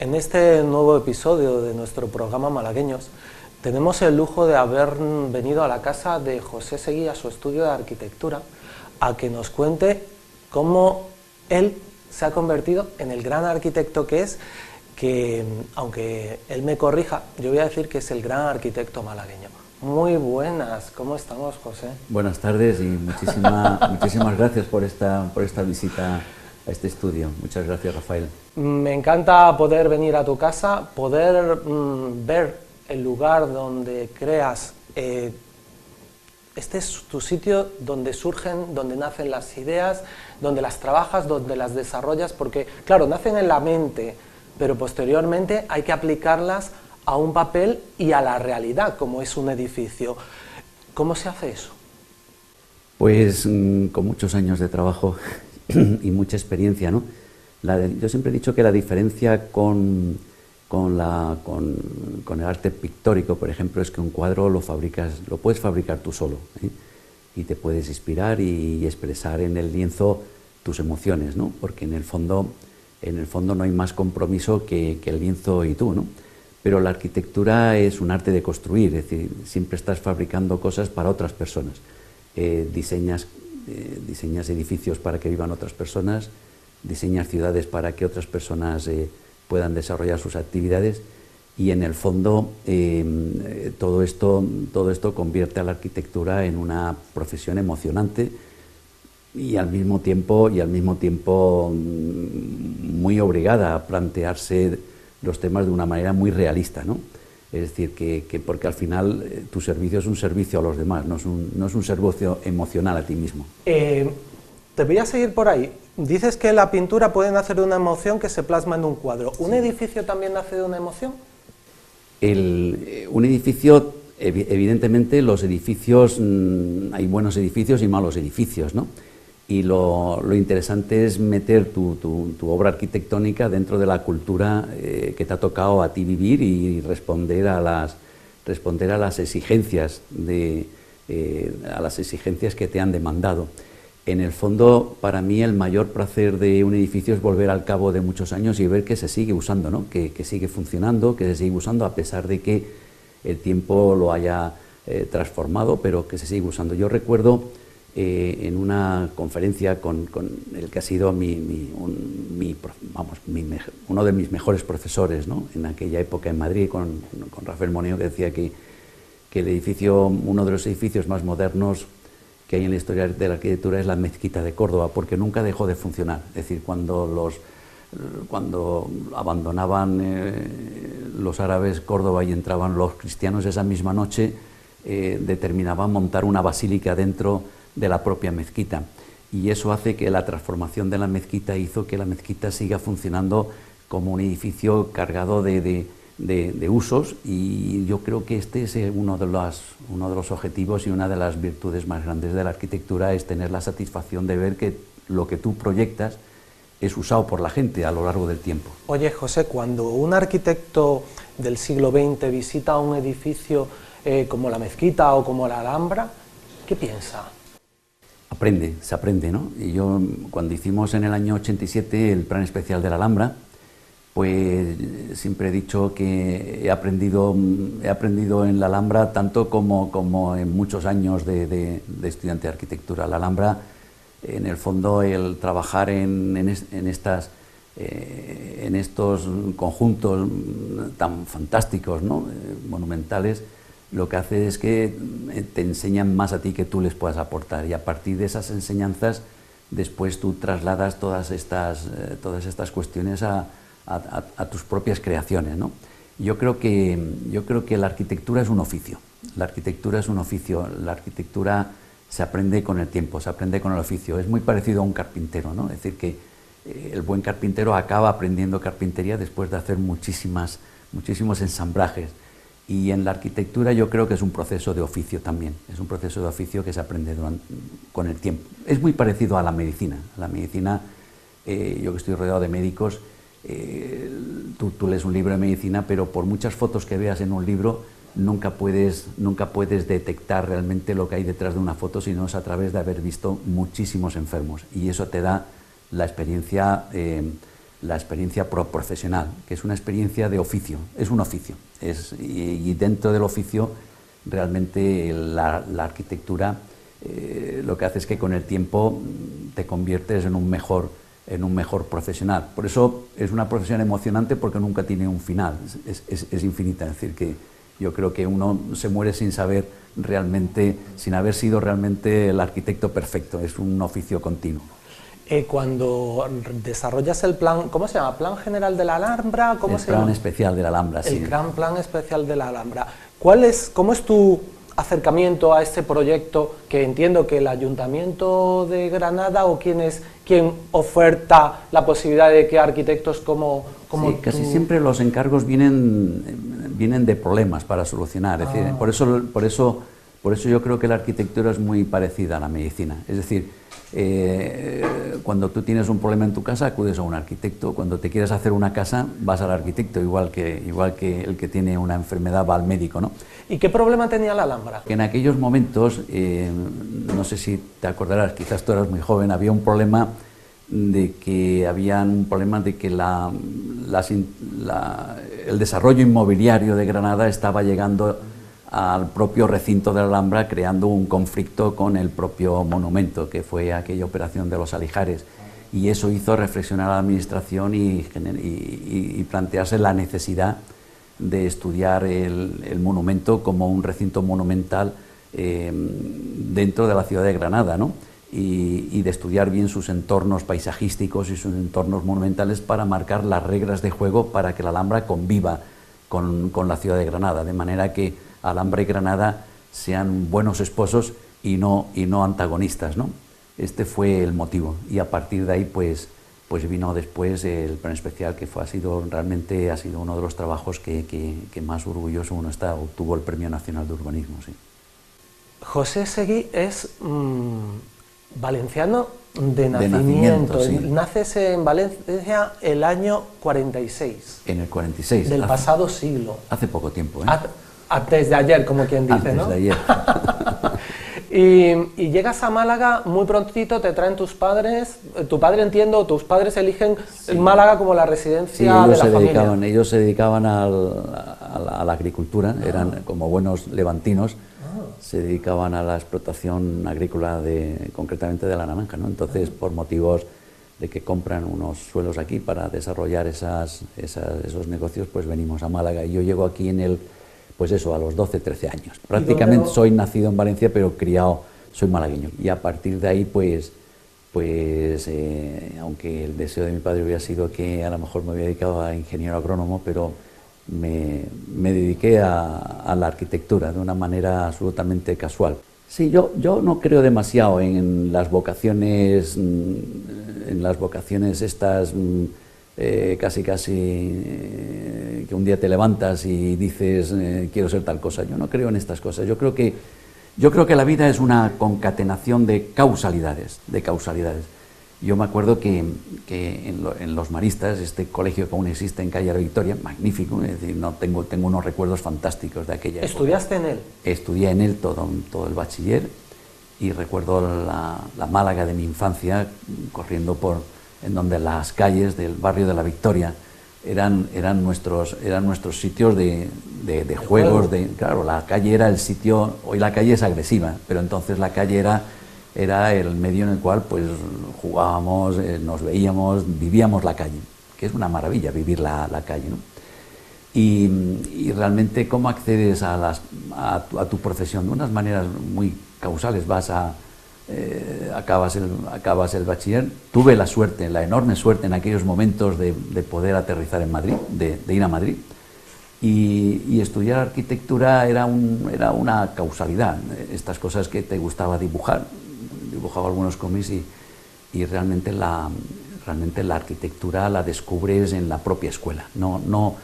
En este nuevo episodio de nuestro programa Malagueños tenemos el lujo de haber venido a la casa de José Seguí, a su estudio de arquitectura, a que nos cuente cómo él se ha convertido en el gran arquitecto que es, que aunque él me corrija, yo voy a decir que es el gran arquitecto malagueño. Muy buenas, ¿cómo estamos, José? Buenas tardes y muchísimas gracias por esta visita a este estudio. Muchas gracias, Rafael. Me encanta poder venir a tu casa, poder ver el lugar donde creas. Este es tu sitio donde surgen, donde nacen las ideas, donde las trabajas, donde las desarrollas, porque, claro, nacen en la mente, pero posteriormente hay que aplicarlas a un papel y a la realidad, como es un edificio. ¿Cómo se hace eso? Pues con muchos años de trabajo y mucha experiencia, ¿no? Yo siempre he dicho que la diferencia con el arte pictórico, por ejemplo, es que un cuadro lo puedes fabricar tú solo, ¿eh? Y te puedes inspirar y expresar en el lienzo tus emociones, ¿no? Porque en el fondo no hay más compromiso que el lienzo y tú, ¿no? Pero la arquitectura es un arte de construir, es decir, siempre estás fabricando cosas para otras personas. Diseñas edificios para que vivan otras personas, diseñas ciudades para que otras personas puedan desarrollar sus actividades, y en el fondo todo esto convierte a la arquitectura en una profesión emocionante y al mismo tiempo muy obligada a plantearse los temas de una manera muy realista, ¿no? Es decir, que porque al final tu servicio es un servicio a los demás, no es un servicio emocional a ti mismo. Te voy a seguir por ahí. Dices que la pintura puede nacer de una emoción que se plasma en un cuadro. ¿Un edificio también nace de una emoción? Un edificio, evidentemente, los edificios, hay buenos edificios y malos edificios, ¿no? Y lo interesante es meter tu obra arquitectónica dentro de la cultura que te ha tocado a ti vivir y responder a las exigencias que te han demandado. En el fondo, para mí, el mayor placer de un edificio es volver al cabo de muchos años y ver que se sigue usando, ¿no? Que sigue funcionando, que se sigue usando a pesar de que el tiempo lo haya transformado, pero que se sigue usando. Yo recuerdo en una conferencia con el que ha sido uno de mis mejores profesores, ¿no? En aquella época en Madrid, con Rafael Moneo, que decía que uno de los edificios más modernos que hay en la historia de la arquitectura es la mezquita de Córdoba, porque nunca dejó de funcionar. Es decir, cuando abandonaban los árabes Córdoba y entraban los cristianos, esa misma noche determinaban montar una basílica dentro de la propia mezquita, y eso hace que la transformación de la mezquita hizo que la mezquita siga funcionando como un edificio cargado de usos, y yo creo que este es uno de los objetivos y una de las virtudes más grandes de la arquitectura, es tener la satisfacción de ver que lo que tú proyectas es usado por la gente a lo largo del tiempo. Oye, José, cuando un arquitecto del siglo XX visita un edificio como la mezquita o como la Alhambra, ¿qué piensa? Se aprende, ¿no? Y yo, cuando hicimos en el año 87 el plan especial de la Alhambra, pues siempre he dicho que he aprendido en la Alhambra tanto como en muchos años de estudiante de arquitectura. La Alhambra, en el fondo, el trabajar en estos conjuntos tan fantásticos, ¿no? Monumentales, lo que hace es que te enseñan más a ti que tú les puedas aportar, y a partir de esas enseñanzas después tú trasladas todas estas cuestiones a tus propias creaciones, ¿no? Yo creo que la arquitectura es un oficio. La arquitectura se aprende con el tiempo, se aprende con el oficio. Es muy parecido a un carpintero, ¿no? Es decir, que el buen carpintero acaba aprendiendo carpintería después de hacer muchísimos ensamblajes. Y en la arquitectura yo creo que es un proceso de oficio también, es un proceso de oficio que se aprende con el tiempo. Es muy parecido a la medicina. La medicina, yo que estoy rodeado de médicos, tú lees un libro de medicina, pero por muchas fotos que veas en un libro, nunca puedes detectar realmente lo que hay detrás de una foto, sino es a través de haber visto muchísimos enfermos. Y eso te da la experiencia la experiencia profesional, que es una experiencia de oficio, es un oficio, y dentro del oficio realmente la arquitectura lo que hace es que con el tiempo te conviertes en un mejor profesional. Por eso es una profesión emocionante, porque nunca tiene un final, es infinita. Es decir, que yo creo que uno se muere sin saber realmente, sin haber sido realmente el arquitecto perfecto, es un oficio continuo. Cuando desarrollas el plan, ¿cómo se llama? ¿Plan general de la Alhambra? El plan especial de la Alhambra, sí. El gran plan especial de la Alhambra. ¿Cómo es tu acercamiento a este proyecto, que entiendo que el Ayuntamiento de Granada o quien oferta la posibilidad de que arquitectos como sí, casi siempre los encargos vienen de problemas para solucionar. Es decir, por eso yo creo que la arquitectura es muy parecida a la medicina. Es decir, cuando tú tienes un problema en tu casa, acudes a un arquitecto. Cuando te quieres hacer una casa, vas al arquitecto, igual que el que tiene una enfermedad va al médico, ¿no? ¿Y qué problema tenía la Alhambra? Que en aquellos momentos, no sé si te acordarás, quizás tú eras muy joven, había un problema de que el desarrollo inmobiliario de Granada estaba llegando al propio recinto de la Alhambra, creando un conflicto con el propio monumento, que fue aquella operación de los Alijares, y eso hizo reflexionar a la administración y plantearse la necesidad de estudiar el monumento como un recinto monumental dentro de la ciudad de Granada, ¿no? Y de estudiar bien sus entornos paisajísticos y sus entornos monumentales para marcar las reglas de juego para que la Alhambra conviva con la ciudad de Granada, de manera que Alhambra y Granada sean buenos esposos y no antagonistas, ¿no? Este fue el motivo, y a partir de ahí pues vino después el plan especial, que realmente ha sido uno de los trabajos que más orgulloso uno está. Obtuvo el Premio Nacional de Urbanismo, sí. José Seguí es valenciano de nacimiento, sí. Naces en Valencia el año 46. En el 46. Del pasado siglo. Hace poco tiempo, ¿eh? Antes de ayer, como quien dice, antes, ¿no? Antes de ayer. y llegas a Málaga muy prontito, te traen tus padres, tu padre, entiendo, tus padres eligen Málaga como la residencia de la familia. Ellos se dedicaban a la agricultura, eran como buenos levantinos, se dedicaban a la explotación agrícola, concretamente de la naranja, ¿no? Entonces, por motivos de que compran unos suelos aquí para desarrollar esos negocios, pues venimos a Málaga, y yo llego aquí pues eso, a los 12, 13 años. Prácticamente soy nacido en Valencia, pero criado, soy malagueño. Y a partir de ahí, aunque el deseo de mi padre hubiera sido que a lo mejor me hubiera dedicado a ingeniero agrónomo, pero me dediqué a la arquitectura de una manera absolutamente casual. Sí, yo no creo demasiado en las vocaciones estas casi que un día te levantas y dices quiero ser tal cosa. Yo no creo en estas cosas. Yo creo que la vida es una concatenación de causalidades. Yo me acuerdo que en Los Maristas, este colegio que aún existe en calle de la Victoria, magnífico, es decir, tengo unos recuerdos fantásticos de aquella época. ¿Estudiaste en él? Estudié en él todo el bachiller, y recuerdo la Málaga de mi infancia, corriendo en donde las calles del barrio de la Victoria eran nuestros sitios de juegos. Claro, la calle era el sitio. Hoy la calle es agresiva, pero entonces la calle era el medio en el cual pues jugábamos, nos veíamos, vivíamos la calle, que es una maravilla vivir la calle, ¿no? Y realmente, ¿cómo accedes a tu profesión? De unas maneras muy causales. Acabas el bachiller. Tuve la enorme suerte en aquellos momentos de poder aterrizar en Madrid, de ir a Madrid, y estudiar arquitectura era una causalidad. Estas cosas que te gustaba dibujaba algunos cómics, y realmente la arquitectura la descubres en la propia escuela. No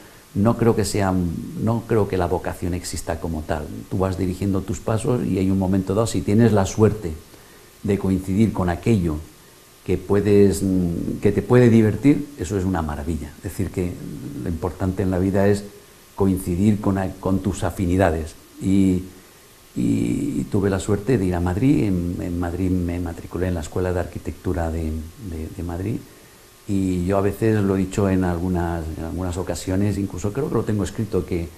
creo que la vocación exista como tal. Tú vas dirigiendo tus pasos, y hay un momento dado, si tienes la suerte de coincidir con aquello que te puede divertir, eso es una maravilla. Es decir, que lo importante en la vida es coincidir con tus afinidades. Y tuve la suerte de ir a Madrid. En Madrid me matriculé en la Escuela de Arquitectura de Madrid, Y yo a veces lo he dicho en algunas ocasiones, incluso creo que lo tengo escrito, que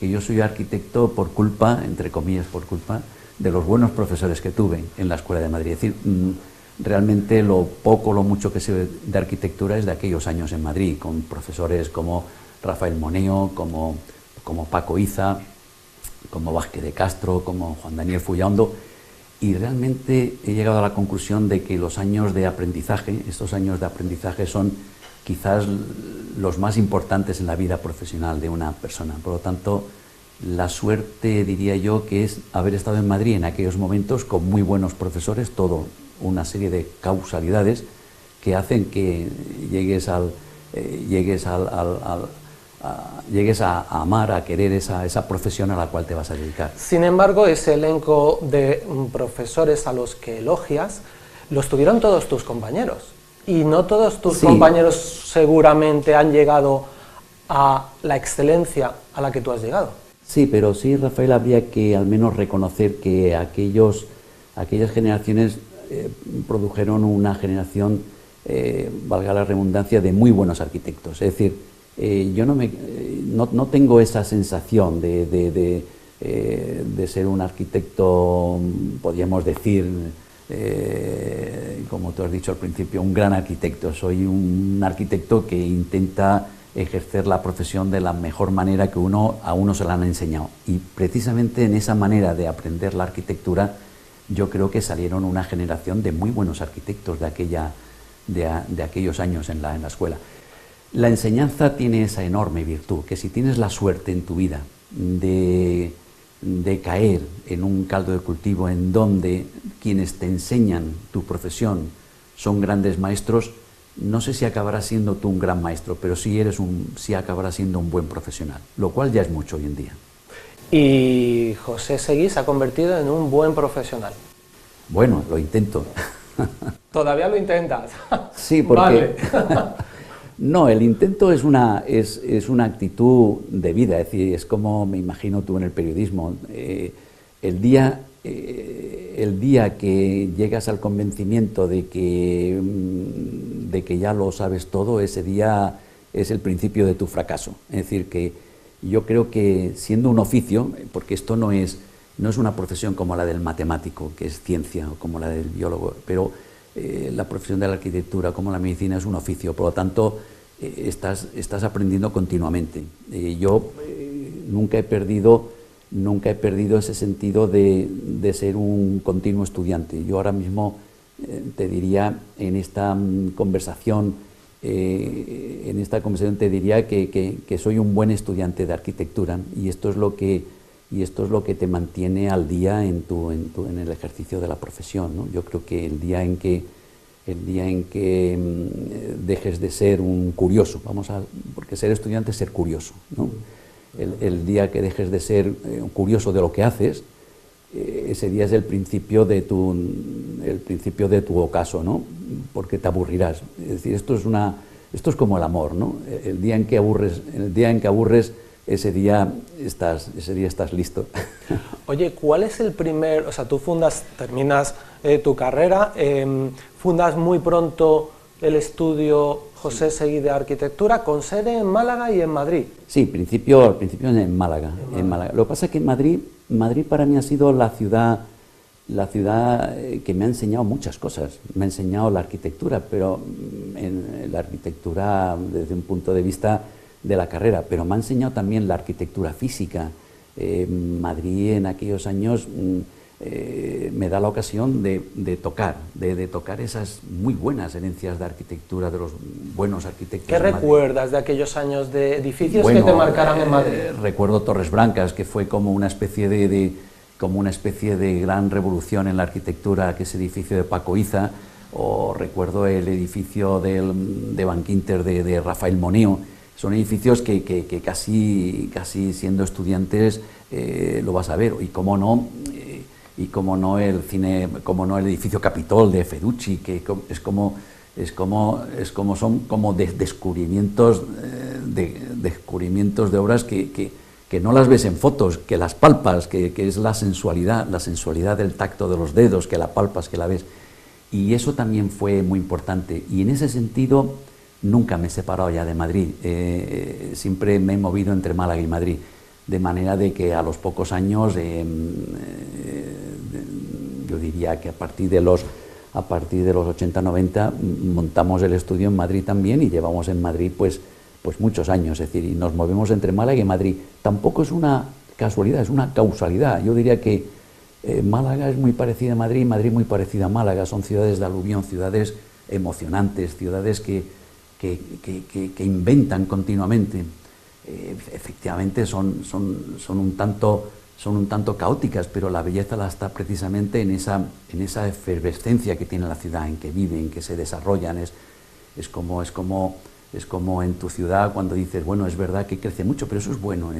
yo soy arquitecto por culpa, entre comillas, por culpa de los buenos profesores que tuve en la Escuela de Madrid. Es decir, realmente lo poco, lo mucho que sé de arquitectura es de aquellos años en Madrid, con profesores como Rafael Moneo, como Paco Iza, como Vázquez de Castro, como Juan Daniel Fullaondo, y realmente he llegado a la conclusión de que los años de aprendizaje, estos años de aprendizaje son quizás los más importantes en la vida profesional de una persona. Por lo tanto, la suerte, diría yo, que es haber estado en Madrid en aquellos momentos con muy buenos profesores, todo una serie de causalidades que hacen que llegues a amar, a querer esa profesión a la cual te vas a dedicar. Sin embargo, ese elenco de profesores a los que elogias, los tuvieron todos tus compañeros. Y no todos tus compañeros seguramente han llegado a la excelencia a la que tú has llegado. Sí, pero sí, Rafael, habría que al menos reconocer que aquellas generaciones produjeron una generación, valga la redundancia, de muy buenos arquitectos. Es decir, yo no tengo esa sensación de ser un arquitecto, podríamos decir, como tú has dicho al principio, un gran arquitecto. Soy un arquitecto que intenta ejercer la profesión de la mejor manera que a uno se la han enseñado. Y precisamente en esa manera de aprender la arquitectura, yo creo que salieron una generación de muy buenos arquitectos de aquellos años en la escuela. La enseñanza tiene esa enorme virtud, que si tienes la suerte en tu vida de caer en un caldo de cultivo en donde quienes te enseñan tu profesión son grandes maestros, no sé si acabarás siendo tú un gran maestro, pero sí acabarás siendo un buen profesional, lo cual ya es mucho hoy en día. Y José Seguí se ha convertido en un buen profesional. Bueno, lo intento. ¿Todavía lo intentas? Sí, porque... Vale. No, el intento es una actitud de vida, es decir, es como me imagino tú en el periodismo. El día que llegas al convencimiento de que ya lo sabes todo, ese día es el principio de tu fracaso. Es decir, que yo creo que siendo un oficio, porque esto no es una profesión como la del matemático, que es ciencia, o como la del biólogo, pero la profesión de la arquitectura, como la medicina, es un oficio, por lo tanto estás aprendiendo continuamente. Yo nunca he perdido ese sentido de ser un continuo estudiante. Yo ahora mismo te diría en esta conversación te diría que soy un buen estudiante de arquitectura, y esto es lo que te mantiene al día en el ejercicio de la profesión, ¿no? Yo creo que el día en que dejes de ser un curioso, porque ser estudiante es ser curioso, ¿no? El día que dejes de ser curioso de lo que haces, ese día es el principio de tu ocaso, ¿no? Porque te aburrirás. Es decir, esto es como el amor, ¿no? El día en que aburres, ese día estás listo. Oye, ¿cuál es el primer, o sea, tú terminas tu carrera, fundas muy pronto el estudio José Seguí de Arquitectura, con sede en Málaga y en Madrid? Sí, al principio en Málaga. Lo que pasa es que Madrid para mí ha sido la ciudad que me ha enseñado muchas cosas. Me ha enseñado la arquitectura, pero en la arquitectura desde un punto de vista de la carrera, pero me ha enseñado también la arquitectura física. Madrid en aquellos años me da la ocasión de tocar esas muy buenas herencias de arquitectura de los buenos arquitectos. ¿Qué recuerdas de aquellos años de edificios que te marcaran en Madrid? Recuerdo Torres Blancas, que fue como una especie de gran revolución en la arquitectura, que es edificio de Paco Iza, o recuerdo el edificio de Bankinter de Rafael Moneo. Son edificios que casi siendo estudiantes lo vas a ver, y cómo no el edificio Capitol de Fedducci, que son como descubrimientos de obras que no las ves en fotos, que las palpas, que es la sensualidad del tacto de los dedos, que la palpas, que la ves. Y eso también fue muy importante. Y en ese sentido, nunca me he separado ya de Madrid, siempre me he movido entre Málaga y Madrid, de manera de que a los pocos años, yo diría que a partir de los 80-90 montamos el estudio en Madrid también y llevamos en Madrid pues muchos años, es decir, y nos movemos entre Málaga y Madrid. Tampoco es una casualidad, es una causalidad. Yo diría que Málaga es muy parecida a Madrid, Madrid muy parecida a Málaga, son ciudades de aluvión, ciudades emocionantes, ciudades que inventan continuamente. Efectivamente son un tanto caóticas, pero la belleza la está precisamente en esa efervescencia que tiene la ciudad, en que viven, que se desarrollan. Es como en tu ciudad cuando dices, bueno, es verdad que crece mucho, pero eso es bueno,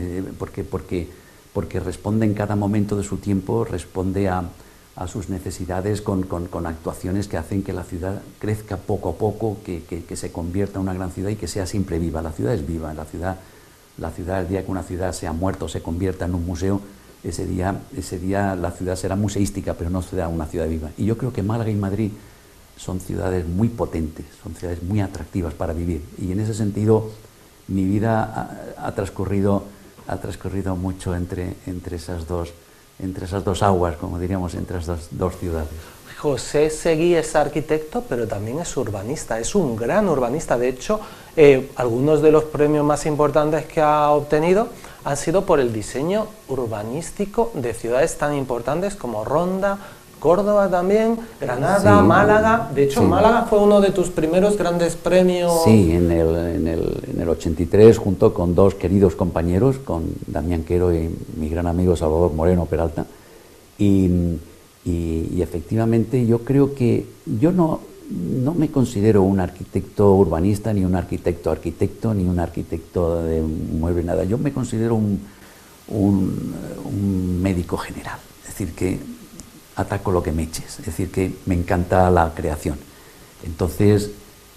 porque responde en cada momento de su tiempo, responde a sus necesidades con actuaciones que hacen que la ciudad crezca poco a poco, que se convierta en una gran ciudad y que sea siempre viva. La ciudad es viva, la ciudad, el día que una ciudad sea muerta o se convierta en un museo, ese día la ciudad será museística, pero no será una ciudad viva. Y yo creo que Málaga y Madrid son ciudades muy potentes, son ciudades muy atractivas para vivir. Y en ese sentido, mi vida ha transcurrido mucho entre esas dos aguas, como diríamos, entre esas dos ciudades. José Seguí es arquitecto, pero también es urbanista, es un gran urbanista. De hecho, algunos de los premios más importantes que ha obtenido han sido por el diseño urbanístico de ciudades tan importantes como Ronda, Córdoba también, Granada, sí, Málaga. De hecho, sí. Málaga fue uno de tus primeros grandes premios. Sí, en el 83, junto con dos queridos compañeros, con Damián Quero y mi gran amigo Salvador Moreno Peralta. Y efectivamente yo creo que yo no me considero un arquitecto urbanista, ni un arquitecto, ni un arquitecto de mueble, nada. Yo me considero un médico general, es decir, que ataco lo que me eches, es decir, que me encanta la creación. Entonces,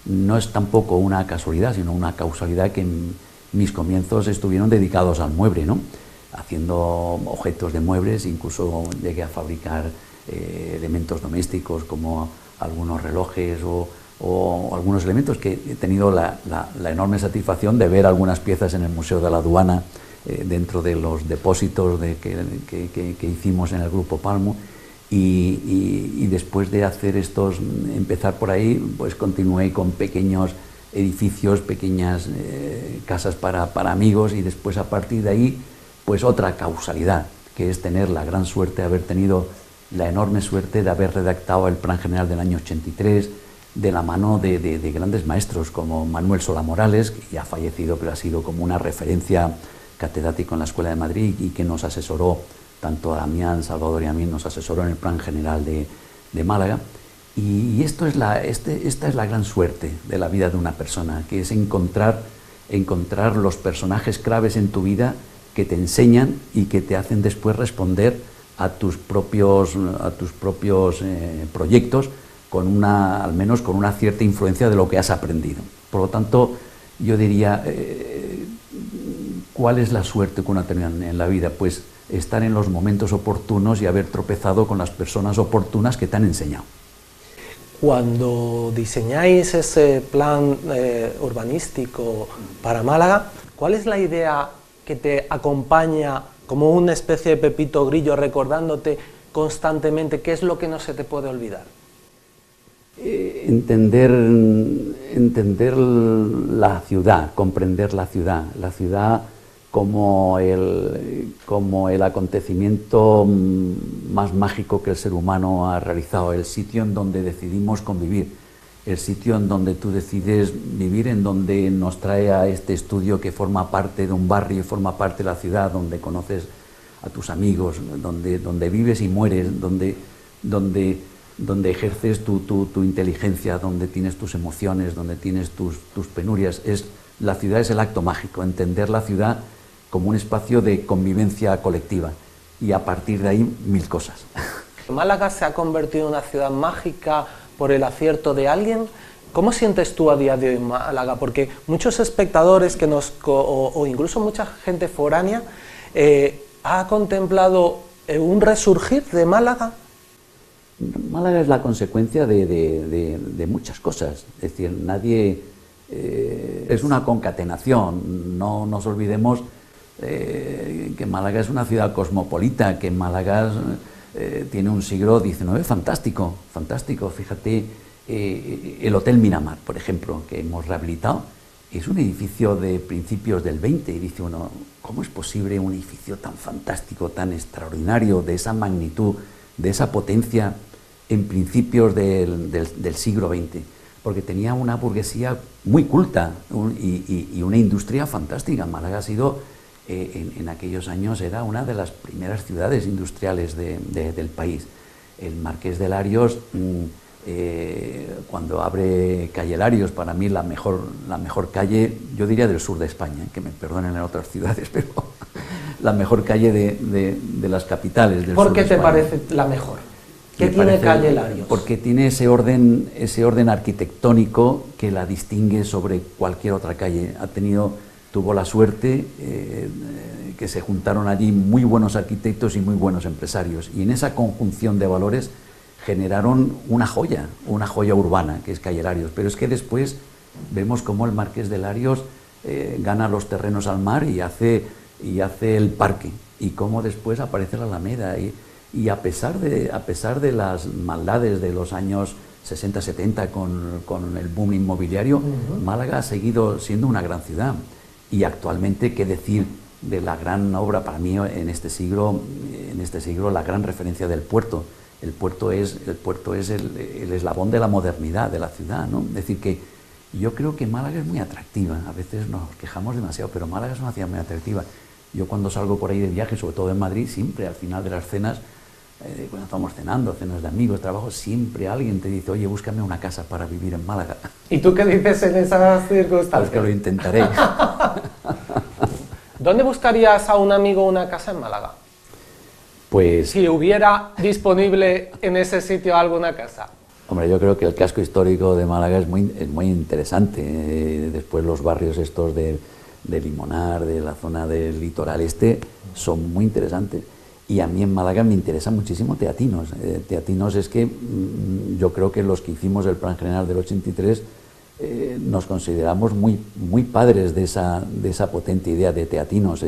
no es tampoco una casualidad, sino una causalidad que mis comienzos estuvieron dedicados al mueble, ¿no? Haciendo objetos de muebles, incluso llegué a fabricar elementos domésticos como algunos relojes o algunos elementos que he tenido la enorme satisfacción de ver algunas piezas en el Museo de la Aduana, dentro de los depósitos que hicimos en el Grupo Palmo. Y después de hacer empezar por ahí, pues continué con pequeños edificios, pequeñas casas para amigos, y después a partir de ahí, pues otra causalidad, que es tener la gran suerte de haber tenido la enorme suerte de haber redactado el Plan General del año 83 de la mano de grandes maestros como Manuel Solá Morales, que ya ha fallecido, pero ha sido como una referencia catedrático en la Escuela de Madrid y que nos asesoró, tanto a Damián, Salvador y a mí, nos asesoró en el Plan General de Málaga. Y esta es la gran suerte de la vida de una persona, que es encontrar los personajes claves en tu vida que te enseñan y que te hacen después responder a tus propios proyectos al menos con una cierta influencia de lo que has aprendido. Por lo tanto, yo diría, ¿cuál es la suerte que uno tiene en la vida? Pues estar en los momentos oportunos y haber tropezado con las personas oportunas que te han enseñado. Cuando diseñáis ese plan urbanístico para Málaga, ¿cuál es la idea que te acompaña como una especie de Pepito Grillo recordándote constantemente? ¿Qué es lo que no se te puede olvidar? Entender la ciudad, comprender la ciudad como el acontecimiento más mágico que el ser humano ha realizado, el sitio en donde decidimos convivir, el sitio en donde tú decides vivir, en donde nos trae a este estudio que forma parte de un barrio, forma parte de la ciudad, donde conoces a tus amigos, donde vives y mueres, donde ejerces tu inteligencia, donde tienes tus emociones, donde tienes tus penurias. La ciudad es el acto mágico, entender la ciudad como un espacio de convivencia colectiva, y a partir de ahí mil cosas. ¿Málaga se ha convertido en una ciudad mágica por el acierto de alguien? ¿Cómo sientes tú a día de hoy Málaga? Porque muchos espectadores o incluso mucha gente foránea ha contemplado un resurgir de Málaga. Málaga es la consecuencia de muchas cosas. Es decir, nadie es una concatenación. No nos olvidemos que Málaga es una ciudad cosmopolita, que Málaga tiene un siglo XIX fantástico, fantástico. Fíjate, el Hotel Miramar, por ejemplo, que hemos rehabilitado, es un edificio de principios del XX, y dice uno, ¿cómo es posible un edificio tan fantástico, tan extraordinario, de esa magnitud, de esa potencia en principios del siglo XX? Porque tenía una burguesía muy culta y una industria fantástica. Málaga ha sido, en aquellos años, era una de las primeras ciudades industriales del país. El Marqués de Larios, cuando abre Calle Larios, para mí la mejor calle, yo diría del sur de España, que me perdonen en otras ciudades, pero la mejor calle de las capitales del sur de España. ¿Por qué te parece la mejor? ¿Qué tiene Calle Larios? Porque tiene ese orden arquitectónico que la distingue sobre cualquier otra calle. Tuvo la suerte que se juntaron allí muy buenos arquitectos y muy buenos empresarios, y en esa conjunción de valores generaron una joya urbana, que es Calle Larios. Pero es que después vemos cómo el Marqués de Larios gana los terrenos al mar y hace el parque, y cómo después aparece la Alameda, y a pesar de las maldades de los años 60-70 con el boom inmobiliario, Málaga ha seguido siendo una gran ciudad. Y actualmente, qué decir de la gran obra, para mí en este siglo, la gran referencia del puerto. El puerto es el eslabón de la modernidad de la ciudad, ¿no? Es decir, que yo creo que Málaga es muy atractiva. A veces nos quejamos demasiado, pero Málaga es una ciudad muy atractiva. Yo cuando salgo por ahí de viaje, sobre todo en Madrid, siempre al final de las cenas, cuando estamos cenando, cenas de amigos, trabajo, siempre alguien te dice, oye, búscame una casa para vivir en Málaga. ¿Y tú qué dices en esas circunstancias? Pues que lo intentaré. ¿Dónde buscarías a un amigo una casa en Málaga? Pues, si hubiera disponible en ese sitio alguna casa. Hombre, yo creo que el casco histórico de Málaga es muy interesante. Después los barrios estos de Limonar, de la zona del litoral este, son muy interesantes. Y a mí en Málaga me interesa muchísimo Teatinos. Teatinos es que yo creo que los que hicimos el Plan General del 83 nos consideramos muy padres de esa potente idea de Teatinos.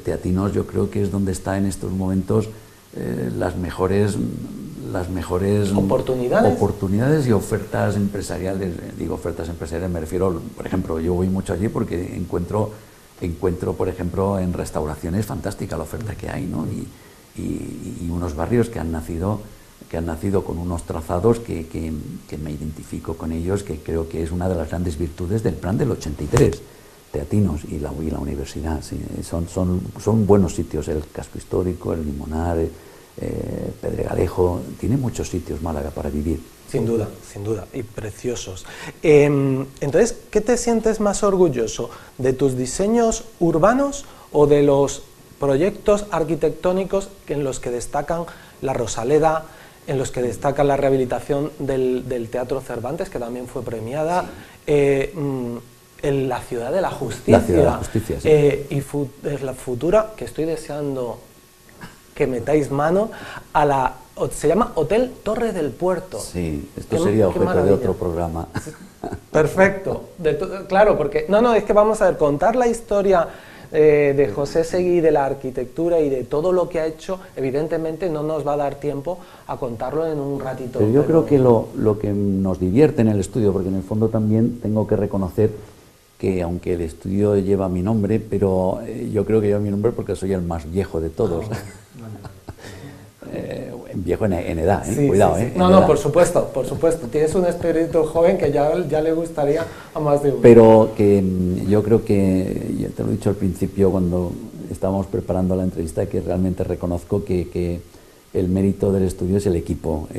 Teatinos yo creo que es donde está en estos momentos las mejores oportunidades y ofertas empresariales. Digo ofertas empresariales, me refiero, por ejemplo, yo voy mucho allí porque encuentro, por ejemplo, en restauraciones fantástica la oferta que hay, ¿no? Y unos barrios que han nacido con unos trazados que me identifico con ellos, que creo que es una de las grandes virtudes del plan del 83, Teatinos y la universidad. Sí, son buenos sitios, el casco histórico, el Limonar, Pedregalejo, tiene muchos sitios Málaga para vivir. Sin duda, y preciosos. Entonces, ¿qué te sientes más orgulloso? ¿De tus diseños urbanos o de los proyectos arquitectónicos en los que destacan la Rosaleda, en los que destaca la rehabilitación del Teatro Cervantes, que también fue premiada, en la Ciudad de la Justicia? La Ciudad de la Justicia, sí. Y la futura, que estoy deseando que metáis mano, se llama Hotel Torre del Puerto. Sí, esto sería objeto de otro programa. Perfecto. Claro, porque... No, es que vamos a ver, contar la historia de José Seguí, de la arquitectura y de todo lo que ha hecho, evidentemente no nos va a dar tiempo a contarlo en un ratito. Pero yo creo que lo que nos divierte en el estudio, porque en el fondo también tengo que reconocer que aunque el estudio lleva mi nombre, pero yo creo que lleva mi nombre porque soy el más viejo de todos. Viejo en edad, sí, cuidado. Sí. No, por supuesto. Tienes un espíritu joven que ya le gustaría a más de uno. Pero que yo creo que, ya te lo he dicho al principio cuando estábamos preparando la entrevista, que realmente reconozco que el mérito del estudio es el equipo.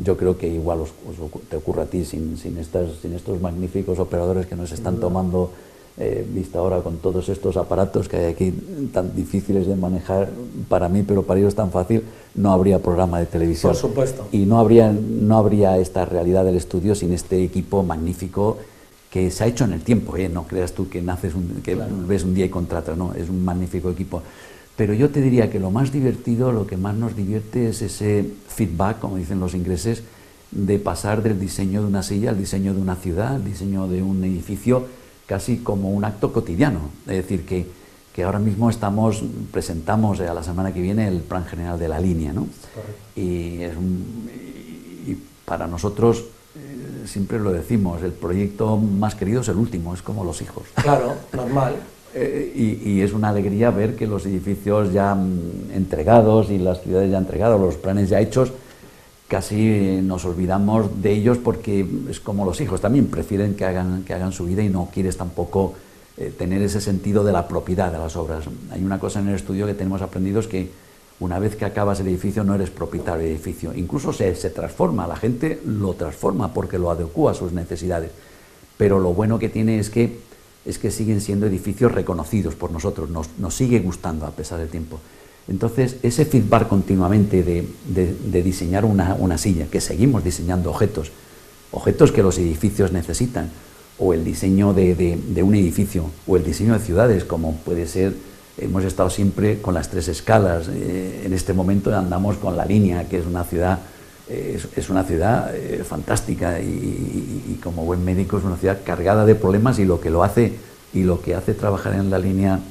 Yo creo que igual te ocurre a ti, sin estos magníficos operadores que nos están tomando vista ahora con todos estos aparatos que hay aquí tan difíciles de manejar para mí, pero para ellos tan fácil, no habría programa de televisión. Por supuesto. Y no habría esta realidad del estudio sin este equipo magnífico que se ha hecho en el tiempo, no creas tú que claro, ves un día y contratas, no, es un magnífico equipo. Pero yo te diría que lo más divertido, lo que más nos divierte es ese feedback, como dicen los ingleses, de pasar del diseño de una silla al diseño de una ciudad, al diseño de un edificio, casi como un acto cotidiano. Es decir, que ahora mismo presentamos a la semana que viene el plan general de la línea, ¿no? Y para nosotros, siempre lo decimos, el proyecto más querido es el último, es como los hijos. Claro, normal. Y es una alegría ver que los edificios ya entregados y las ciudades ya entregadas, los planes ya hechos, casi nos olvidamos de ellos porque es como los hijos, también prefieren que hagan su vida y no quieres tampoco tener ese sentido de la propiedad de las obras. Hay una cosa en el estudio que tenemos aprendido, es que una vez que acabas el edificio no eres propietario del edificio, incluso se transforma, la gente lo transforma porque lo adecúa a sus necesidades, pero lo bueno que tiene es que siguen siendo edificios reconocidos por nosotros, nos sigue gustando a pesar del tiempo. Entonces, ese feedback continuamente de diseñar una silla, que seguimos diseñando objetos que los edificios necesitan, o el diseño de un edificio, o el diseño de ciudades, como puede ser, hemos estado siempre con las 3 escalas, en este momento andamos con la línea, que es una ciudad, fantástica y como buen médico es una ciudad cargada de problemas, y lo que hace trabajar en la línea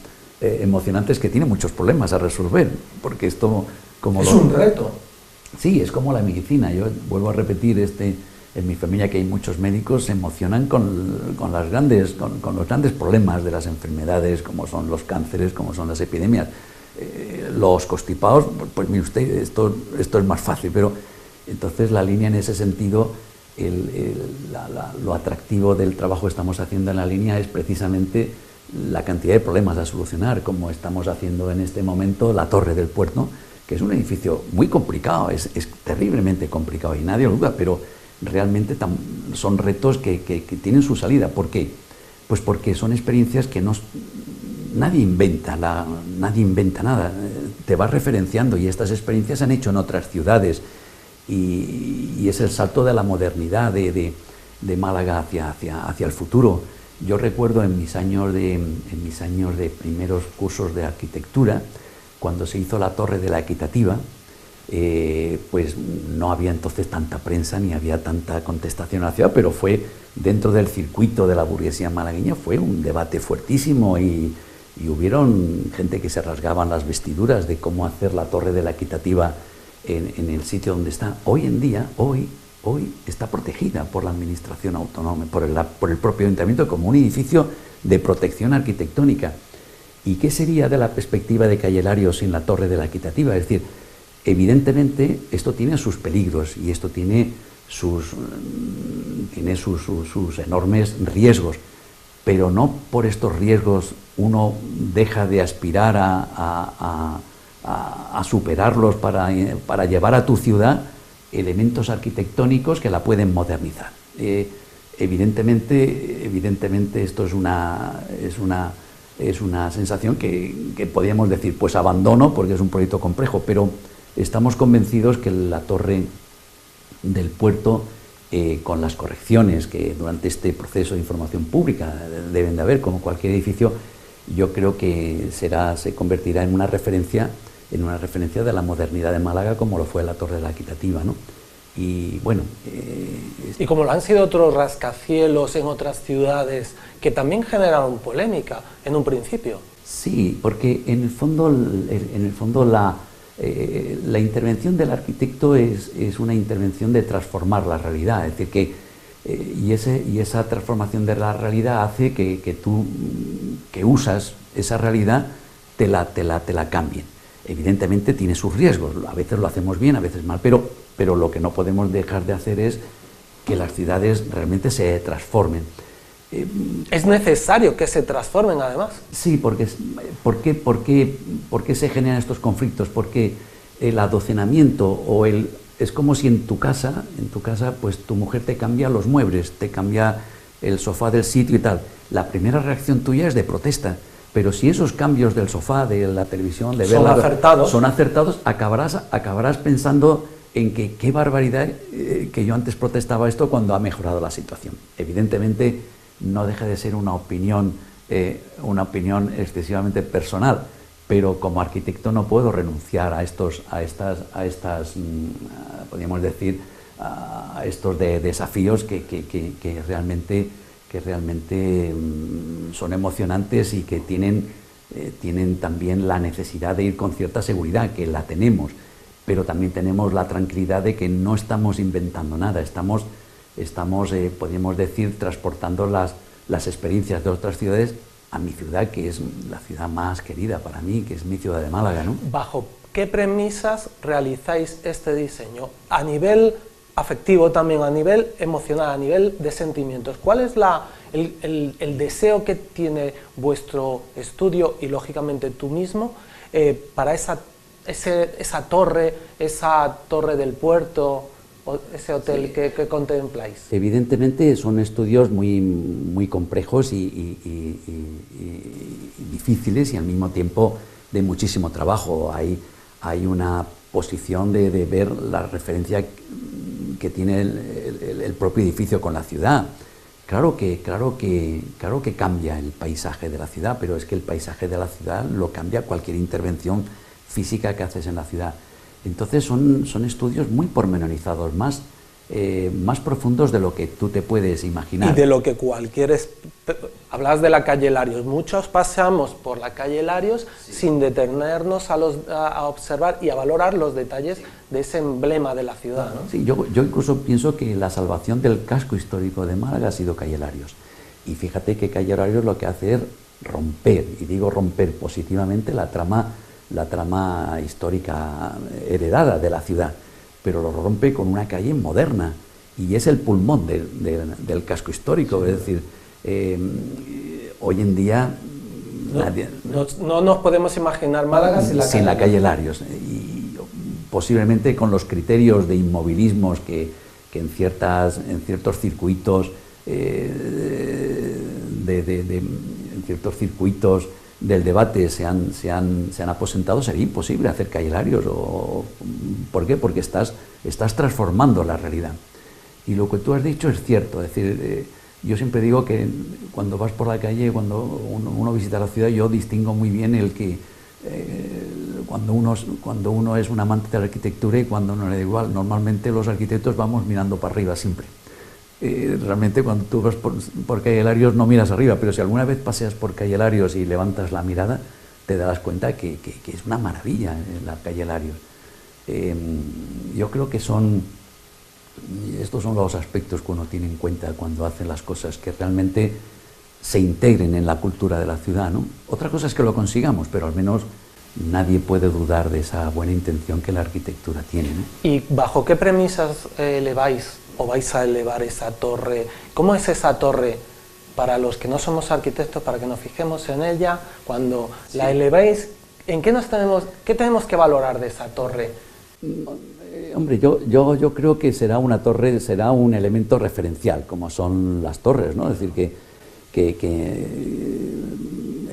emocionante es que tiene muchos problemas a resolver, porque esto es un reto. Sí, es como la medicina. Yo vuelvo a repetir, en mi familia, que hay muchos médicos, se emocionan con los grandes problemas de las enfermedades, como son los cánceres, como son las epidemias. Los constipados, pues mire usted, esto es más fácil, pero entonces la línea en ese sentido, lo atractivo del trabajo que estamos haciendo en la línea es precisamente la cantidad de problemas a solucionar, como estamos haciendo en este momento la Torre del Puerto, que es un edificio muy complicado, es terriblemente complicado y nadie lo duda, pero realmente son retos que tienen su salida. ¿Por qué? Pues porque son experiencias que nadie inventa nada, te vas referenciando, y estas experiencias se han hecho en otras ciudades, y es el salto de la modernidad de Málaga hacia el futuro. Yo recuerdo en mis años de primeros cursos de arquitectura, cuando se hizo la Torre de la Equitativa, pues no había entonces tanta prensa ni había tanta contestación a la ciudad, pero fue dentro del circuito de la burguesía malagueña, fue un debate fuertísimo, y hubieron gente que se rasgaban las vestiduras de cómo hacer la Torre de la Equitativa en el sitio donde está. Hoy en día, hoy está protegida por la administración autónoma, por el propio ayuntamiento, como un edificio de protección arquitectónica. ¿Y qué sería de la perspectiva de Calle Lario sin la Torre de la Equitativa? Es decir, evidentemente esto tiene sus peligros y esto tiene sus enormes riesgos, pero no por estos riesgos uno deja de aspirar a superarlos para llevar a tu ciudad elementos arquitectónicos que la pueden modernizar. Evidentemente esto es una sensación que podríamos decir, pues abandono, porque es un proyecto complejo, pero estamos convencidos que la Torre del Puerto, con las correcciones que durante este proceso de información pública deben de haber, como cualquier edificio, yo creo que se convertirá en una referencia de la modernidad de Málaga, como lo fue la Torre de la Equitativa, ¿no? Y bueno... Y como lo han sido otros rascacielos en otras ciudades que también generaron polémica en un principio. Sí, porque en el fondo la intervención del arquitecto es una intervención de transformar la realidad, es decir, que esa transformación de la realidad hace que tú, que usas esa realidad, te la cambien. Evidentemente tiene sus riesgos, a veces lo hacemos bien, a veces mal, pero lo que no podemos dejar de hacer es que las ciudades realmente se transformen. Es necesario que se transformen, además. Sí, ¿por qué se generan estos conflictos? Porque el adocenamiento es como si en tu casa, pues tu mujer te cambia los muebles, te cambia el sofá del sitio y tal. La primera reacción tuya es de protesta. Pero si esos cambios del sofá, de la televisión, de verla, son acertados, acabarás pensando en que qué barbaridad que yo antes protestaba esto cuando ha mejorado la situación. Evidentemente no deja de ser una opinión excesivamente personal, pero como arquitecto no puedo renunciar a estas podríamos decir, a estos desafíos que realmente son emocionantes y que tienen también la necesidad de ir con cierta seguridad, que la tenemos, pero también tenemos la tranquilidad de que no estamos inventando nada, estamos podríamos decir, transportando las experiencias de otras ciudades a mi ciudad, que es la ciudad más querida para mí, que es mi ciudad de Málaga, ¿no? ¿Bajo qué premisas realizáis este diseño? A nivel afectivo también, a nivel emocional, a nivel de sentimientos. ¿Cuál es el deseo que tiene vuestro estudio y, lógicamente, tú mismo para esa torre del puerto, o ese hotel sí, que contempláis? Evidentemente son estudios muy complejos y difíciles, y al mismo tiempo de muchísimo trabajo. Hay una posición de ver la referencia que tiene el propio edificio con la ciudad. Claro que cambia el paisaje de la ciudad, pero es que el paisaje de la ciudad lo cambia cualquier intervención física que haces en la ciudad. Entonces son estudios muy pormenorizados, más profundos de lo que tú te puedes imaginar. Y de lo que Hablas de la calle Larios. Muchos pasamos por la calle Larios sí, sin detenernos a observar y a valorar los detalles de ese emblema de la ciudad, ¿no? Sí, yo incluso pienso que la salvación del casco histórico de Málaga ha sido calle Larios. Y fíjate que calle Larios lo que hace es romper, y digo romper positivamente, la trama histórica heredada de la ciudad, pero lo rompe con una calle moderna, y es el pulmón del casco histórico. Es decir, hoy en día no nos podemos imaginar Málaga sin la calle Larios, y posiblemente con los criterios de inmovilismos que en ciertos circuitos del debate se han aposentado, sería imposible hacer calle Larios. ¿Por qué? Porque estás transformando la realidad. Y lo que tú has dicho es cierto. Es decir, yo siempre digo que cuando vas por la calle, cuando uno visita la ciudad, yo distingo muy bien cuando uno es un amante de la arquitectura y cuando uno le da igual. Normalmente los arquitectos vamos mirando para arriba siempre. Realmente cuando tú vas por calle Larios no miras arriba, pero si alguna vez paseas por calle Larios y levantas la mirada, te darás cuenta que es una maravilla la calle Larios. Yo creo que estos son los aspectos que uno tiene en cuenta cuando hace las cosas, que realmente se integren en la cultura de la ciudad, ¿no? Otra cosa es que lo consigamos, pero al menos nadie puede dudar de esa buena intención que la arquitectura tiene, ¿no? ¿Y bajo qué premisas eleváis o vais a elevar esa torre? ¿Cómo es esa torre para los que no somos arquitectos, para que nos fijemos en ella? Cuando sí, la eleváis, ¿en qué tenemos que valorar de esa torre? Hombre, yo creo que será una torre, será un elemento referencial, como son las torres, ¿no? Es decir, que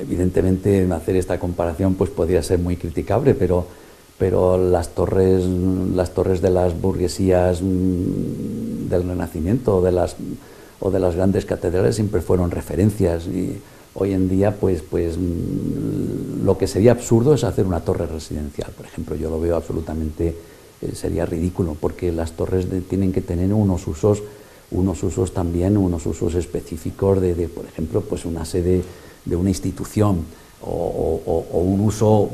evidentemente hacer esta comparación pues podría ser muy criticable, pero las torres de las burguesías del Renacimiento o de las grandes catedrales siempre fueron referencias, y hoy en día pues lo que sería absurdo es hacer una torre residencial, por ejemplo. Yo lo veo absolutamente, sería ridículo, porque las torres tienen que tener unos usos específicos de por ejemplo, pues una sede de una institución, o un uso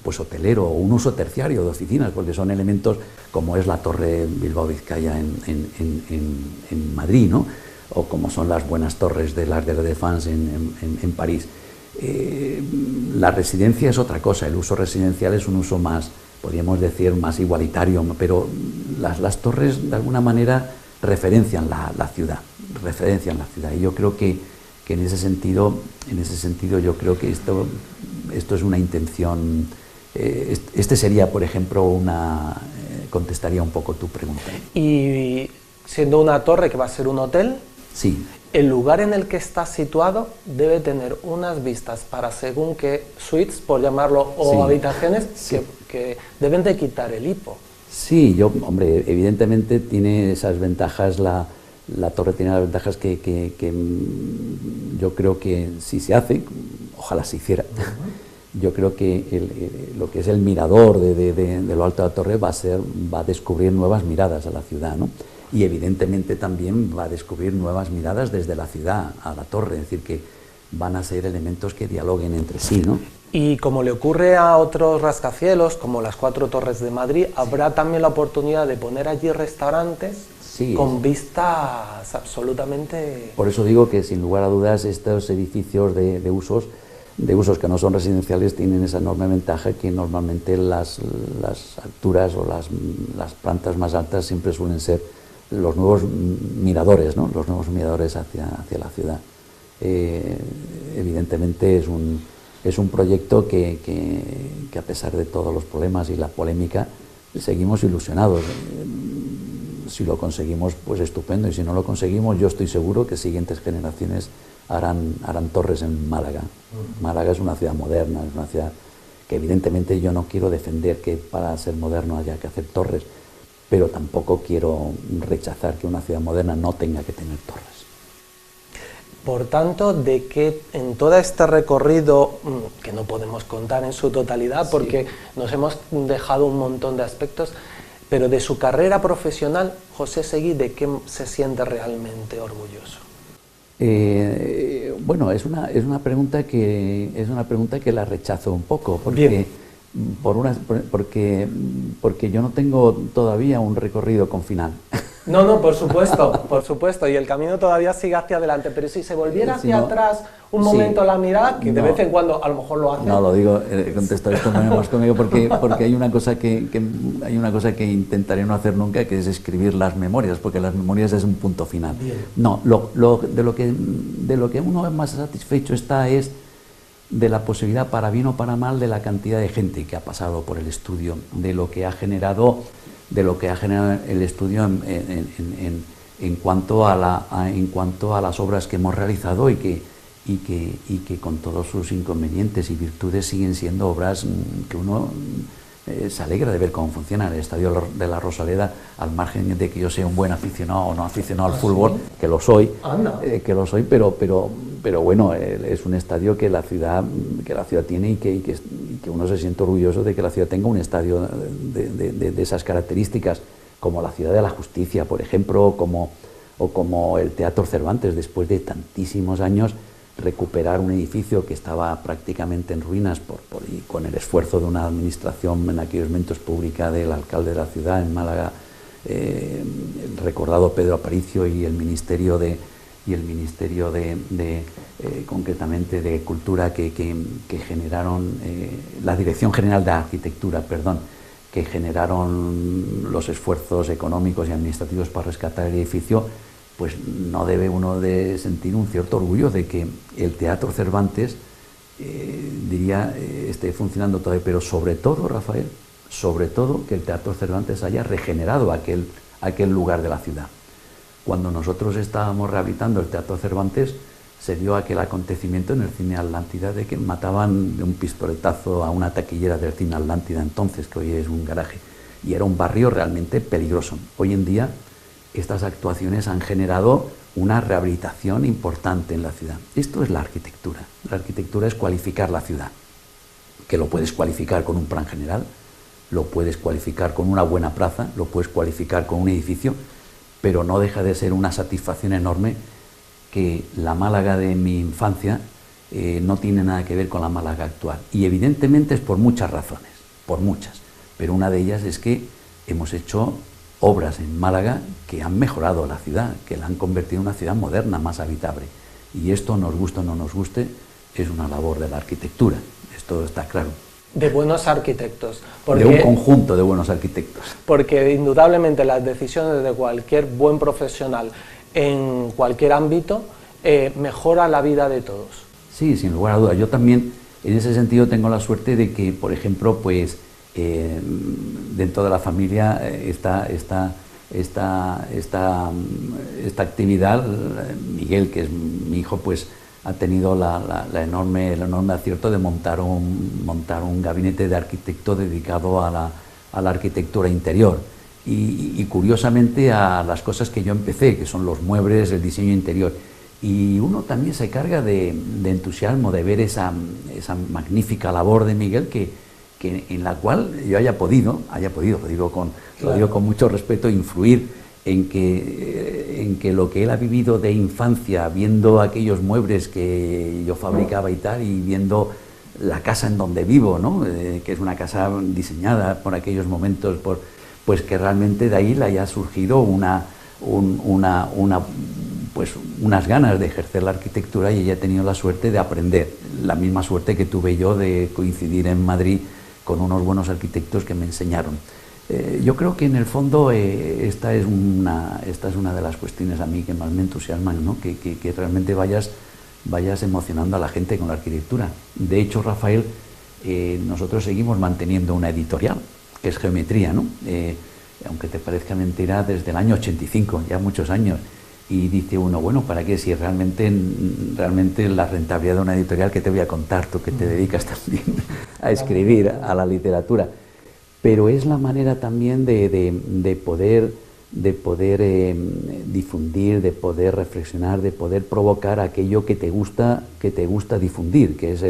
pues hotelero, o un uso terciario de oficinas, porque son elementos como es la Torre Bilbao Vizcaya en Madrid, ¿no? O como son las buenas torres de l'Arc de la Défense en París. La residencia es otra cosa, el uso residencial es un uso más, podríamos decir, más igualitario, pero las torres de alguna manera referencian la ciudad, y yo creo que en ese sentido yo creo que esto es una intención. Este sería, por ejemplo, contestaría un poco tu pregunta. Y siendo una torre que va a ser un hotel, sí, el lugar en el que está situado debe tener unas vistas para según qué suites, por llamarlo, o sí, habitaciones, sí, que deben de quitar el hipo. Sí, hombre, evidentemente tiene esas ventajas, la torre tiene las ventajas que yo creo que si se hace, ojalá se hiciera, yo creo que lo que es el mirador de lo alto de la torre va a descubrir nuevas miradas a la ciudad, ¿no? Y evidentemente también va a descubrir nuevas miradas desde la ciudad a la torre, es decir, que van a ser elementos que dialoguen entre sí, ¿no? Y como le ocurre a otros rascacielos, como las 4 Torres de Madrid, habrá también la oportunidad de poner allí restaurantes con vistas absolutamente... Por eso digo que sin lugar a dudas estos edificios de usos que no son residenciales tienen esa enorme ventaja que normalmente las alturas o las plantas más altas siempre suelen ser los nuevos miradores, ¿no? Los nuevos miradores hacia la ciudad. Evidentemente es un proyecto que a pesar de todos los problemas y la polémica seguimos ilusionados. Si lo conseguimos, pues estupendo, y si no lo conseguimos, yo estoy seguro que siguientes generaciones harán torres en Málaga. Málaga es una ciudad moderna, es una ciudad que evidentemente yo no quiero defender que para ser moderno haya que hacer torres, pero tampoco quiero rechazar que una ciudad moderna no tenga que tener torres. Por tanto, de que en todo este recorrido, que no podemos contar en su totalidad porque nos hemos dejado un montón de aspectos, pero de su carrera profesional, José Seguí, ¿de qué se siente realmente orgulloso? Bueno, es una pregunta que la rechazo un poco, porque yo no tengo todavía un recorrido con final. No, por supuesto, y el camino todavía sigue hacia adelante, pero si se volviera hacia atrás un momento la mirada, que de vez en cuando a lo mejor lo hace. No, lo digo, contesto esto más conmigo porque hay una cosa que intentaré no hacer nunca, que es escribir las memorias, porque las memorias es un punto final. Bien. No, de lo que uno más satisfecho está es de la posibilidad, para bien o para mal, de la cantidad de gente que ha pasado por el estudio, de lo que ha generado el estudio en cuanto a las obras que hemos realizado y que con todos sus inconvenientes y virtudes siguen siendo obras que uno se alegra de ver cómo funciona. El Estadio de la Rosaleda, al margen de que yo sea un buen aficionado o no aficionado al fútbol, que lo soy, pero bueno, es un estadio que la ciudad tiene y que uno se siente orgulloso de que la ciudad tenga un estadio de esas características, como la Ciudad de la Justicia, por ejemplo, o como el Teatro Cervantes, después de tantísimos años, recuperar un edificio que estaba prácticamente en ruinas y con el esfuerzo de una administración en aquellos momentos pública, del alcalde de la ciudad en Málaga, el recordado Pedro Aparicio, y el Ministerio concretamente de Cultura que generaron, la Dirección General de Arquitectura, que generaron los esfuerzos económicos y administrativos para rescatar el edificio, pues no debe uno de sentir un cierto orgullo de que el Teatro Cervantes, esté funcionando todavía, pero sobre todo, Rafael, que el Teatro Cervantes haya regenerado aquel lugar de la ciudad. Cuando nosotros estábamos rehabilitando el Teatro Cervantes, se dio aquel acontecimiento en el Cine Atlántida de que mataban de un pistoletazo a una taquillera del Cine Atlántida entonces, que hoy es un garaje, y era un barrio realmente peligroso. Hoy en día estas actuaciones han generado una rehabilitación importante en la ciudad. Esto es la arquitectura. La arquitectura es cualificar la ciudad, que lo puedes cualificar con un plan general, lo puedes cualificar con una buena plaza, lo puedes cualificar con un edificio, pero no deja de ser una satisfacción enorme que la Málaga de mi infancia no tiene nada que ver con la Málaga actual. Y evidentemente es por muchas razones, pero una de ellas es que hemos hecho obras en Málaga que han mejorado la ciudad, que la han convertido en una ciudad moderna, más habitable. Y esto, nos guste o no nos guste, es una labor de la arquitectura, esto está claro. De buenos arquitectos. De un conjunto de buenos arquitectos. Porque indudablemente las decisiones de cualquier buen profesional en cualquier ámbito mejora la vida de todos. Sí, sin lugar a dudas. Yo también, en ese sentido, tengo la suerte de que, por ejemplo, pues dentro de la familia esta actividad, Miguel, que es mi hijo, pues ha tenido el enorme acierto de montar un gabinete de arquitecto dedicado a la arquitectura interior y curiosamente a las cosas que yo empecé, que son los muebles, el diseño interior. Y uno también se carga de entusiasmo de ver esa magnífica labor de Miguel en la cual yo haya podido, lo digo con mucho respeto, influir en que lo que él ha vivido de infancia, viendo aquellos muebles que yo fabricaba y tal, y viendo la casa en donde vivo, ¿no? Que es una casa diseñada por aquellos momentos, pues que realmente de ahí le haya surgido pues unas ganas de ejercer la arquitectura, y ella ha tenido la suerte de aprender, la misma suerte que tuve yo de coincidir en Madrid con unos buenos arquitectos que me enseñaron. Yo creo que en el fondo esta es una de las cuestiones a mí que más me entusiasman, ¿no? Que realmente vayas emocionando a la gente con la arquitectura. De hecho, Rafael, nosotros seguimos manteniendo una editorial, que es Geometría, ¿no? Aunque te parezca mentira, desde el año 85, ya muchos años. Y dice uno, bueno, ¿para qué? Si realmente la rentabilidad de una editorial, que te voy a contar, tú que te dedicas también a escribir, a la literatura. Pero es la manera también de poder difundir, de poder reflexionar, de poder provocar aquello que te gusta difundir, que es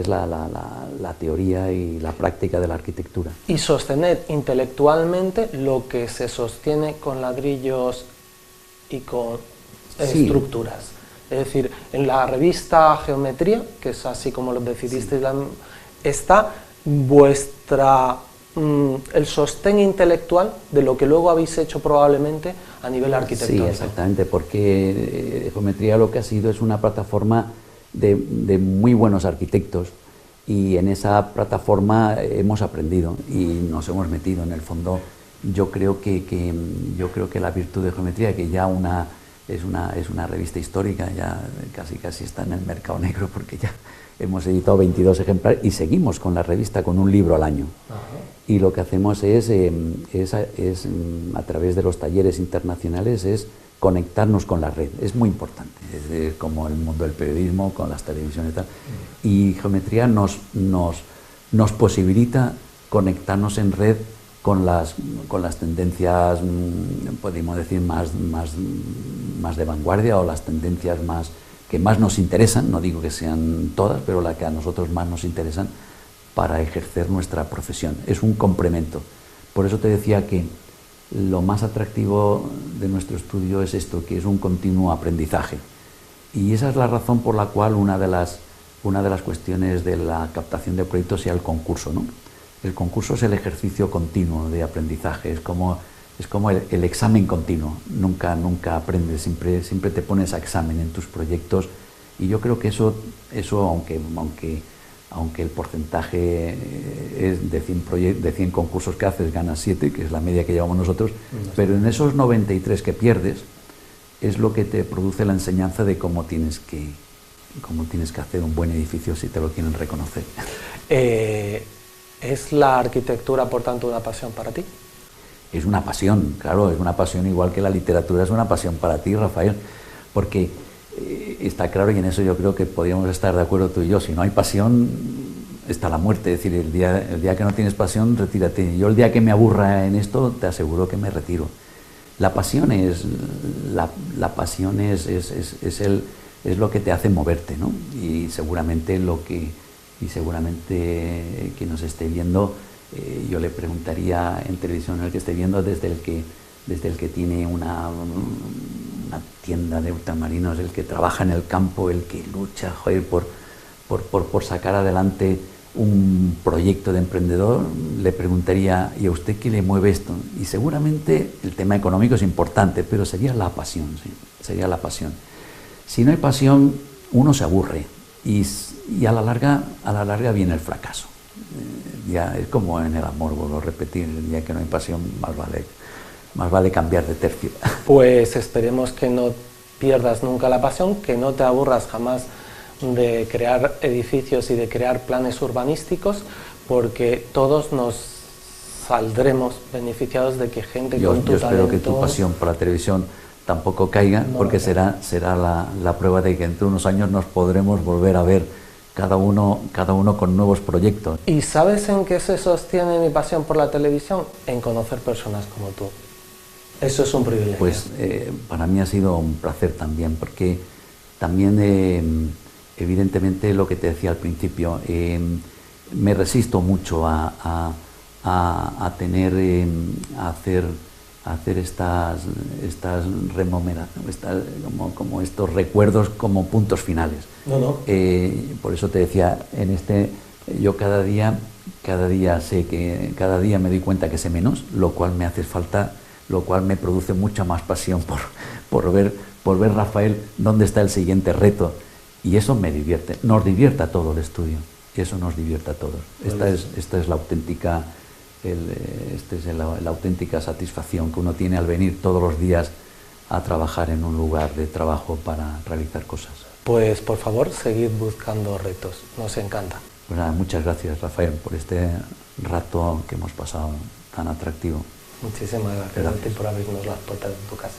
la teoría y la práctica de la arquitectura. Y sostener intelectualmente lo que se sostiene con ladrillos y con estructuras. Es decir, en la revista Geometría, que es así como lo decidisteis, está vuestra el sostén intelectual de lo que luego habéis hecho probablemente a nivel arquitectónico. Sí, exactamente, porque Geometría lo que ha sido es una plataforma de muy buenos arquitectos, y en esa plataforma hemos aprendido y nos hemos metido. En el fondo, yo creo que la virtud de Geometría, que ya es una revista histórica, ya casi está en el mercado negro, porque ya hemos editado 22 ejemplares y seguimos con la revista con un libro al año. Y lo que hacemos es a través de los talleres internacionales, es conectarnos con la red. Es muy importante, es como el mundo del periodismo, con las televisiones y tal. Y Geometría nos posibilita conectarnos en red con las tendencias, podemos decir, más de vanguardia, o las tendencias que más nos interesan. No digo que sean todas, pero las que a nosotros más nos interesan para ejercer nuestra profesión. Es un complemento. Por eso te decía que lo más atractivo de nuestro estudio es esto, que es un continuo aprendizaje. Y esa es la razón por la cual una de las cuestiones de la captación de proyectos sea el concurso, ¿no? El concurso es el ejercicio continuo de aprendizaje, es como el examen continuo. Nunca aprendes, siempre te pones a examen en tus proyectos, y yo creo que eso aunque el porcentaje es de 100 concursos que haces, ganas 7, que es la media que llevamos nosotros, pero en esos 93 que pierdes es lo que te produce la enseñanza de cómo tienes que hacer un buen edificio si te lo quieren reconocer. ¿Es la arquitectura, por tanto, una pasión para ti? Es una pasión, claro, es una pasión, igual que la literatura es una pasión para ti, Rafael, porque está claro, y en eso yo creo que podríamos estar de acuerdo tú y yo: si no hay pasión, está la muerte. Es decir, el día que no tienes pasión, retírate. Yo el día que me aburra en esto, te aseguro que me retiro. La pasión es lo que te hace moverte, ¿no? Y seguramente quien nos esté viendo, yo le preguntaría en televisión, el que esté viendo, desde el que tiene una tienda de ultramarinos, el que trabaja en el campo, el que lucha, joder, por sacar adelante un proyecto de emprendedor, le preguntaría: ¿y a usted qué le mueve esto? Y seguramente el tema económico es importante, pero sería la pasión, ¿sí? Sería la pasión. Si no hay pasión, uno se aburre, y a la larga viene el fracaso. Ya es como en el amor, vuelvo a repetir: el día que no hay pasión, más vale cambiar de tercio. Pues esperemos que no pierdas nunca la pasión, que no te aburras jamás de crear edificios y de crear planes urbanísticos, porque todos nos saldremos beneficiados de que gente con tu talento... Yo espero que tu pasión por la televisión tampoco caiga, porque será la prueba de que entre unos años nos podremos volver a ver cada uno con nuevos proyectos. ¿Y sabes en qué se sostiene mi pasión por la televisión? En conocer personas como tú. Eso es un privilegio. Pues para mí ha sido un placer también, porque también evidentemente lo que te decía al principio, me resisto mucho a hacer hacer estas como estos recuerdos como puntos finales. No. Por eso te decía, yo cada día sé que cada día me doy cuenta que sé menos, lo cual me hace falta, lo cual me produce mucha más pasión por ver Rafael dónde está el siguiente reto, y eso me divierte, nos divierte a todo el estudio, y eso nos divierte a todos. Esta es la auténtica la auténtica satisfacción que uno tiene al venir todos los días a trabajar en un lugar de trabajo para realizar cosas. Pues por favor, seguid buscando retos, nos encanta. Pues nada, muchas gracias, Rafael, por este rato que hemos pasado tan atractivo. Muchísimas gracias a ti por abrirnos las puertas de tu casa.